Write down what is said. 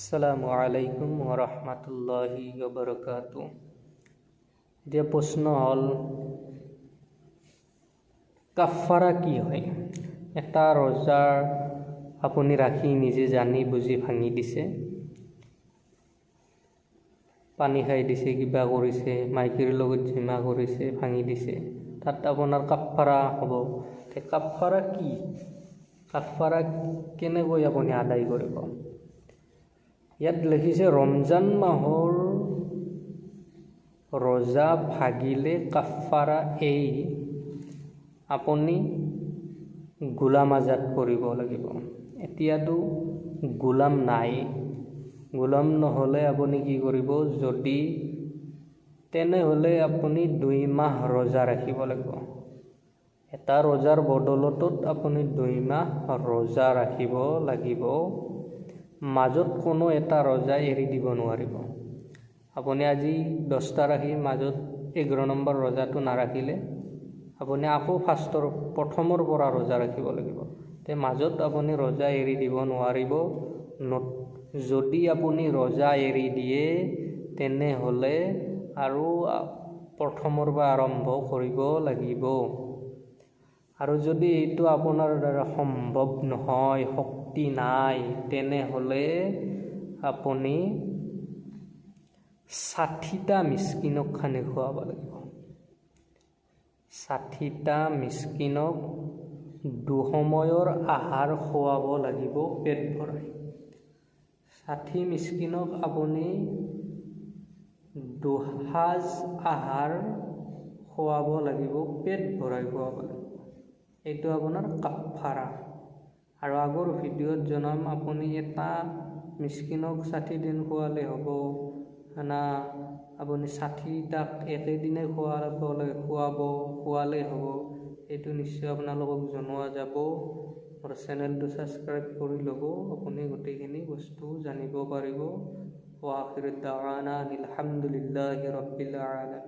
আসসালামু আলাইকুম ওয়া ৰাহমাতুল্লাহি ওয়া বাৰাকাতুহু। এতিয়া প্ৰশ্ন হ'ল কাফাৰা কি হয়? এটা ৰোজা আপুনি ৰাখি নিজে জানি বুজি ভাঙি দিছে, পানী খাই দিছে, কিবা কৰিছে, মাইকীৰ লগত জিমা কৰিছে, ভাঙি দিছে, তাত আপোনাৰ কাফাৰা হ'ব। কাফাৰা কি? কাফাৰা কেনেকৈ আপুনি আদায় কৰিব? ইয়াত লিখিছে ৰমজান মাহৰ ৰোজা ভাগিলে কাফাৰা এই আপুনি গোলাম আজাদ কৰিব লাগিব। এতিয়াতো গোলাম নাই, গোলাম নহ'লে আপুনি কি কৰিব? যদি তেনেহ'লে আপুনি 2 মাহ ৰোজা ৰাখিব লাগিব। এটা ৰোজাৰ বদলতত আপুনি 2 মাহ ৰোজা ৰাখিব লাগিব। মাজত কোনো এটা ৰোজা এৰি দিব নোৱাৰিব। আপুনি আজি 10টা ৰাখি মাজত 11 নম্বৰ ৰোজাটো নাৰাখিলে আপুনি আকৌ প্ৰথমৰ পৰা ৰোজা ৰাখিব লাগিব। মাজত আপুনি ৰোজা এৰি দিব নোৱাৰিব। যদি আপুনি ৰোজা এৰি দিয়ে তেনেহ'লে আৰু প্ৰথমৰ পৰা আৰম্ভ কৰিব লাগিব। আৰু যদি এইটো আপোনাৰ দ্বাৰা সম্ভৱ নহয়, শক্তি নাই, তেনেহ'লে আপুনি 60টা মিস্কিনক খানি খুৱাব লাগিব। 60টা মিস্কিনক দুসময়ৰ আহাৰ খুৱাব লাগিব পেট ভৰাই। 60 মিস্কিনক আপুনি দুসাঁজ আহাৰ খুৱাব লাগিব, পেট ভৰাই খুৱাব লাগিব। এইটো আপোনাৰ কাফাৰা। আৰু আগৰ ভিডিঅ'ত জনাম আপুনি এটা মিস্কিনক 60 দিন খুৱালে হ'ব না আপুনি 60টাক একেদিনে খুৱালে হ'ব, এইটো নিশ্চয় আপোনালোকক জনোৱা যাব। মোৰ চেনেলটো ছাবস্ক্ৰাইব কৰি ল'ব, আপুনি গোটেইখিনি বস্তু জানিব পাৰিব। ওয়া আখিৰু দাৱানা আলহামদুলিল্লাহি ৰাব্বিল আলামিন।